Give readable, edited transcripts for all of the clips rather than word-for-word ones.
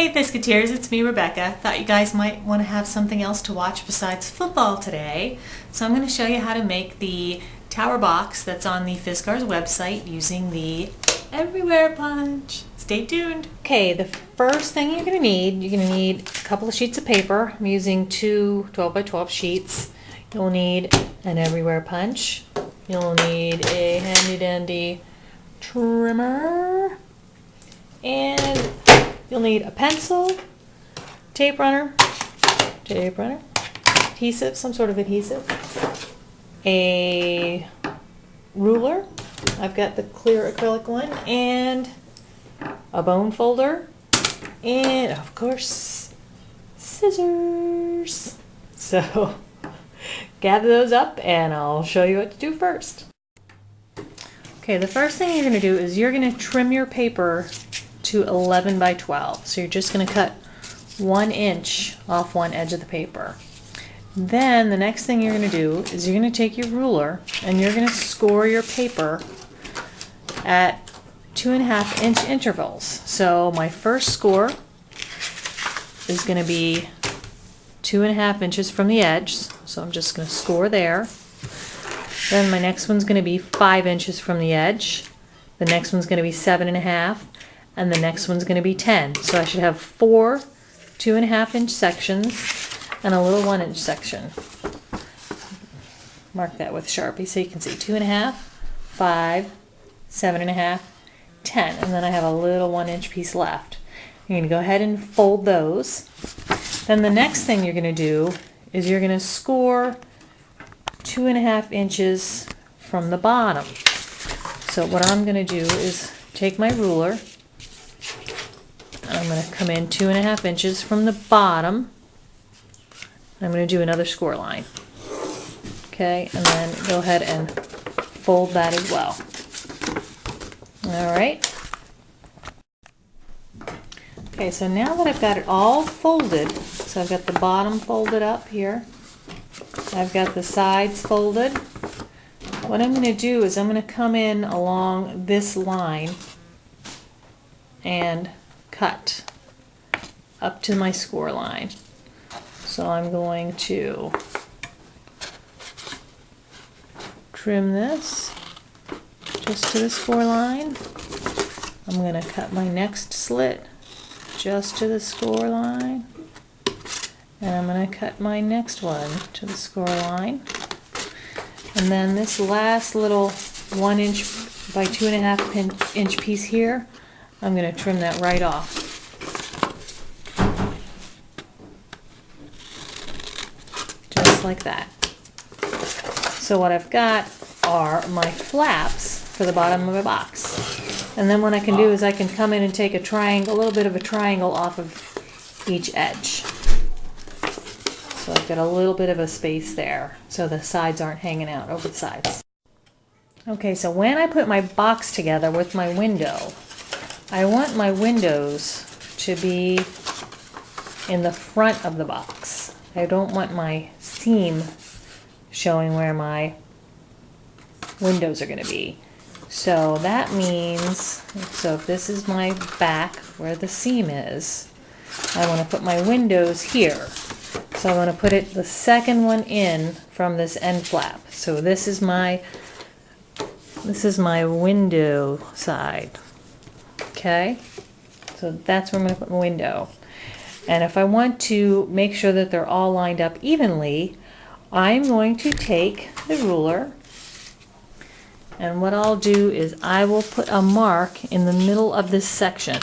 Hey Biscuiteers, it's me, Rebecca. Thought you guys might want to have something else to watch besides football today. So I'm going to show you how to make the tower box that's on the Fiskars website using the Everywhere Punch. Stay tuned. Okay, the first thing you're going to need a couple of sheets of paper. I'm using two 12 by 12 sheets. You'll need an Everywhere Punch. You'll need a handy dandy trimmer. And you'll need a pencil, tape runner, adhesive, some sort of adhesive, a ruler, I've got the clear acrylic one, and a bone folder, and of course, scissors. So, gather those up and I'll show you what to do first. Okay, the first thing you're going to do is you're going to trim your paper to 11 by 12. So you're just going to cut 1 inch off one edge of the paper. Then the next thing you're going to do is you're going to take your ruler and you're going to score your paper at 2.5 inch intervals. So my first score is going to be 2.5 inches from the edge. So I'm just going to score there. Then my next one's going to be 5 inches from the edge. The next one's going to be 7.5. And the next one's going to be 10. So I should have 4 2.5 inch sections and a little 1 inch section. Mark that with Sharpie so you can see 2.5, 5, 7.5, 10. And then I have a little 1 inch piece left. You're going to go ahead and fold those. Then the next thing you're going to do is you're going to score 2.5 inches from the bottom. So what I'm going to do is take my ruler, I'm going to come in 2.5 inches from the bottom. I'm going to do another score line. Okay, and then go ahead and fold that as well. Alright. Okay, so now that I've got it all folded, so I've got the bottom folded up here, I've got the sides folded, what I'm going to do is I'm going to come in along this line and cut up to my score line. So I'm going to trim this just to the score line. I'm going to cut my next slit just to the score line. And I'm going to cut my next one to the score line. And then this last little 1 inch by 2.5 inch piece here, I'm going to trim that right off. Just like that. So what I've got are my flaps for the bottom of my box. And then what I can do is I can come in and take a triangle, a little bit of a triangle off of each edge. So I've got a little bit of a space there so the sides aren't hanging out over the sides. Okay, so when I put my box together with my window, I want my windows to be in the front of the box. I don't want my seam showing where my windows are going to be. So that means, so if this is my back where the seam is, I want to put my windows here. So I want to put it the second one in from this end flap. So this is my window side. Okay, so that's where I'm going to put my window. And if I want to make sure that they're all lined up evenly, I'm going to take the ruler, and what I'll do is I will put a mark in the middle of this section.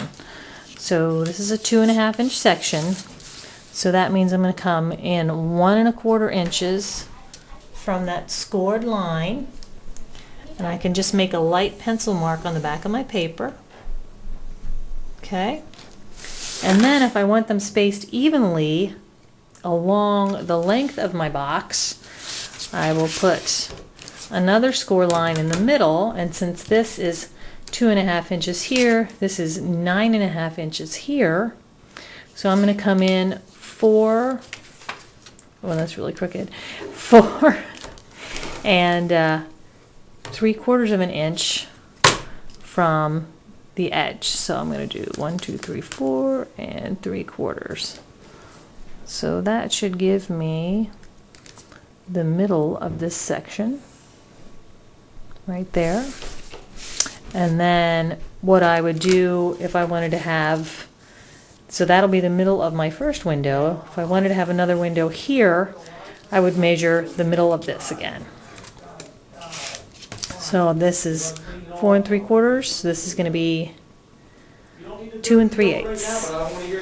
So this is a 2.5 inch section, so that means I'm going to come in 1.25 inches from that scored line, and I can just make a light pencil mark on the back of my paper. Okay, and then if I want them spaced evenly along the length of my box, I will put another score line in the middle, and since this is 2.5 inches here, this is 9.5 inches here, so I'm going to come in 4, well that's really crooked, 4 and 3/4 of an inch from the edge. So I'm going to do 1, 2, 3, 4 and 3/4. So that should give me the middle of this section right there. And then what I would do if I wanted to have, so that'll be the middle of my first window. If I wanted to have another window here, I would measure the middle of this again. So this is 4 3/4. This is going to be 2 3/8.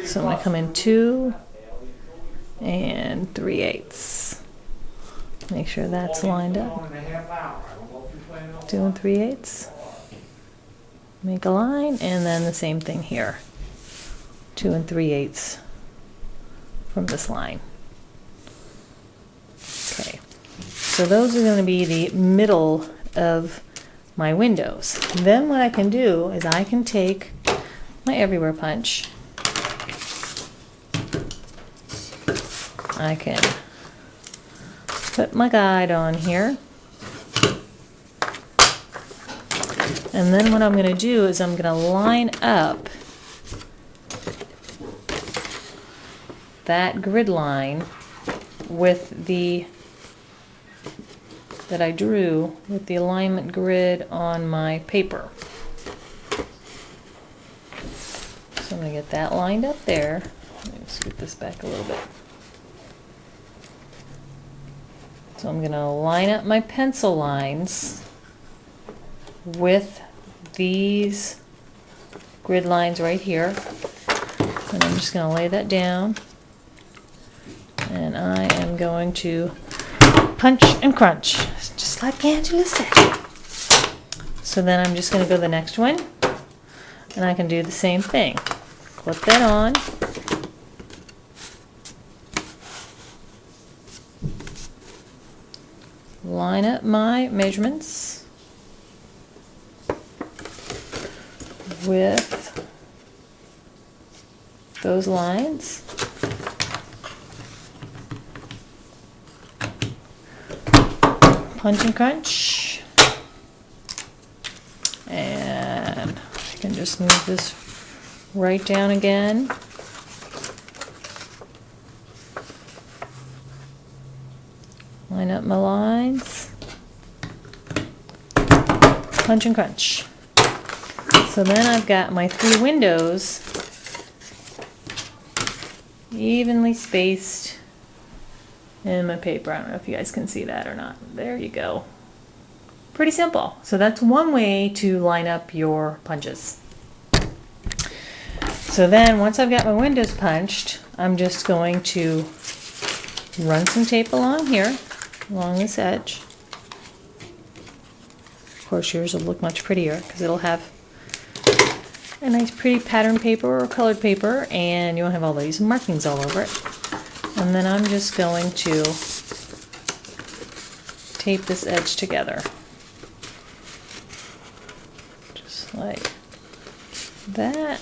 So I'm going to come in 2 3/8. Make sure that's lined up. 2 3/8. Make a line, and then the same thing here. 2 3/8 from this line. Okay, so those are going to be the middle of my windows. Then what I can do is I can take my Everywhere punch. I can put my guide on here. And then what I'm going to do is I'm going to line up that grid line with the that I drew with the alignment grid on my paper. So I'm going to get that lined up there. Let me scoot this back a little bit. So I'm going to line up my pencil lines with these grid lines right here. And I'm just going to lay that down. And I am going to punch and crunch, just like Angela said. So then I'm just going to go to the next one, and I can do the same thing. Clip that on. Line up my measurements with those lines. Punch and crunch. And I can just move this right down again. Line up my lines. Punch and crunch. So then I've got my 3 windows evenly spaced in my paper. I don't know if you guys can see that or not. There you go. Pretty simple. So that's one way to line up your punches. So then once I've got my windows punched, I'm just going to run some tape along here, along this edge. Of course yours will look much prettier because it'll have a nice pretty pattern paper or colored paper, and you won't have all these markings all over it. And then I'm just going to tape this edge together. Just like that.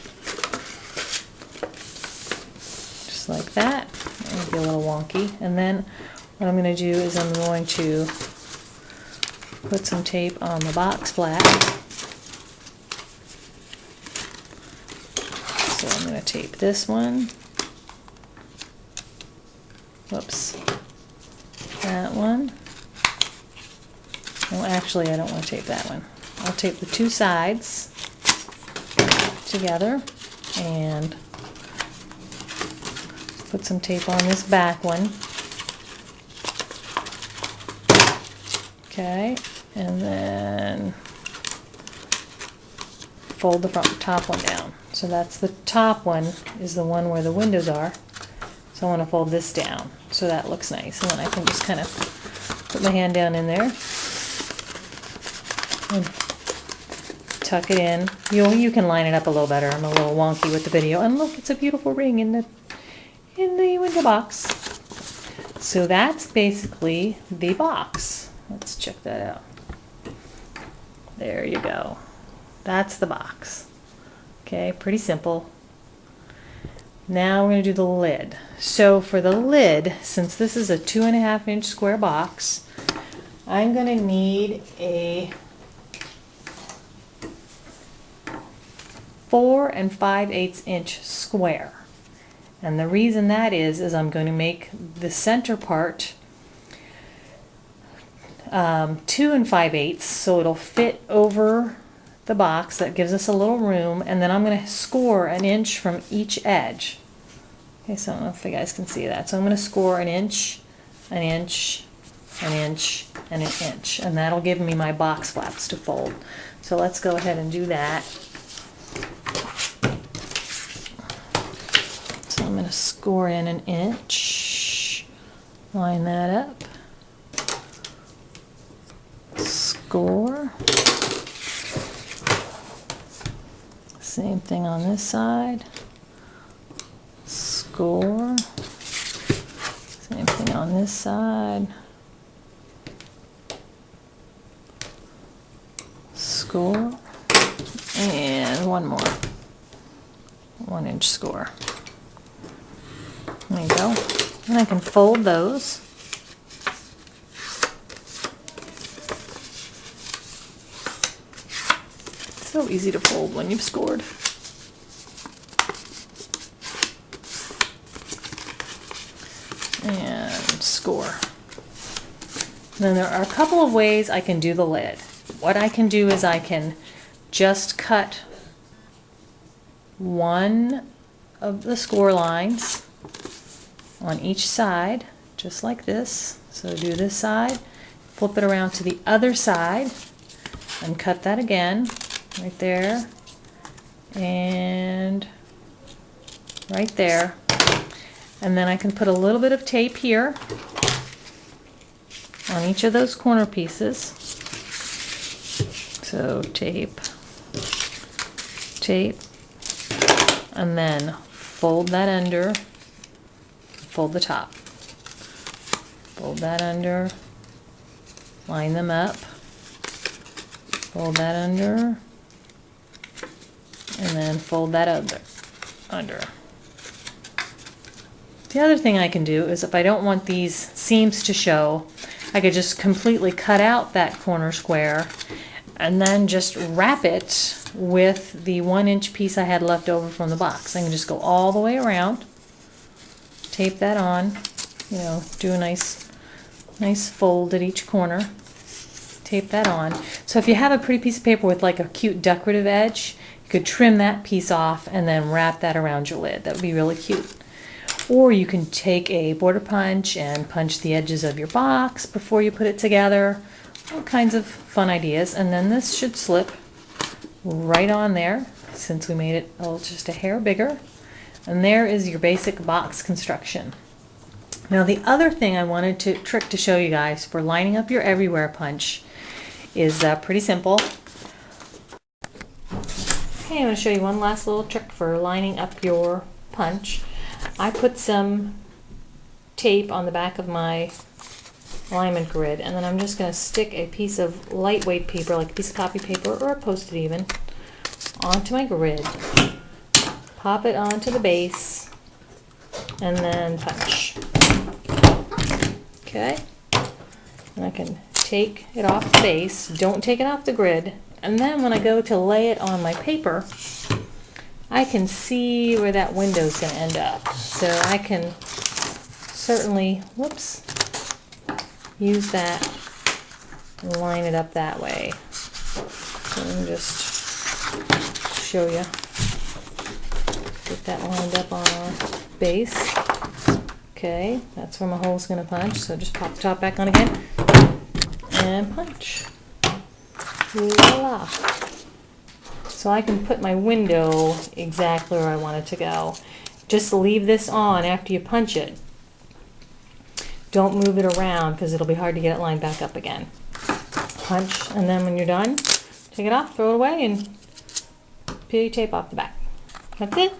Just like that. It'll be a little wonky. And then what I'm going to do is I'm going to put some tape on the box flat. So I'm going to tape this one. Whoops. That one. No, actually I don't want to tape that one. I'll tape the 2 sides together and put some tape on this back one. Okay, and then fold the top one down. So that's the top one is the one where the windows are. So I want to fold this down so that looks nice. And then I can just kind of put my hand down in there and tuck it in. You can line it up a little better. I'm a little wonky with the video. And look, it's a beautiful ring in the window box. So that's basically the box. Let's check that out. There you go. That's the box. Okay, pretty simple. Now we're going to do the lid. So for the lid, since this is a 2.5 inch square box, I'm going to need a 4 5/8 inch square. And the reason that is I'm going to make the center part 2 5/8, so it'll fit over the box. That gives us a little room, and then I'm going to score an inch from each edge. Okay, so I don't know if you guys can see that. So I'm going to score an inch, an inch, an inch, and an inch, and that'll give me my box flaps to fold. So let's go ahead and do that. So I'm going to score in an inch, line that up, score, same thing on this side, score, same thing on this side, score, and one more, 1 inch score. There you go. And I can fold those. So easy to fold when you've scored. And score. Then there are a couple of ways I can do the lid. What I can do is I can just cut one of the score lines on each side, just like this. So do this side, flip it around to the other side, and cut that again, right there, and right there. And then I can put a little bit of tape here on each of those corner pieces. So tape, tape, and then fold that under, fold the top, fold that under, line them up, fold that under, and then fold that under. The other thing I can do is if I don't want these seams to show, I could just completely cut out that corner square and then just wrap it with the 1 inch piece I had left over from the box. I can just go all the way around, tape that on, you know, do a nice fold at each corner, tape that on. So if you have a pretty piece of paper with like a cute decorative edge, you could trim that piece off and then wrap that around your lid. That would be really cute. Or you can take a border punch and punch the edges of your box before you put it together. All kinds of fun ideas. And then this should slip right on there since we made it just a hair bigger. And there is your basic box construction. Now the other thing I wanted to trick to show you guys for lining up your everywhere punch is pretty simple. Okay, I'm going to show you one last little trick for lining up your punch. I put some tape on the back of my alignment grid, and then I'm just going to stick a piece of lightweight paper, like a piece of copy paper or a Post-it even, onto my grid. Pop it onto the base, and then punch. Okay, and I can take it off the base, don't take it off the grid, and then when I go to lay it on my paper, I can see where that window is going to end up. So I can certainly, whoops, use that and line it up that way. So let me just show you. Get that lined up on our base. Okay, that's where my hole's going to punch. So just pop the top back on again and punch. Voila. So I can put my window exactly where I want it to go. Just leave this on after you punch it. Don't move it around because it'll be hard to get it lined back up again. Punch, and then when you're done, take it off, throw it away, and peel your tape off the back. That's it.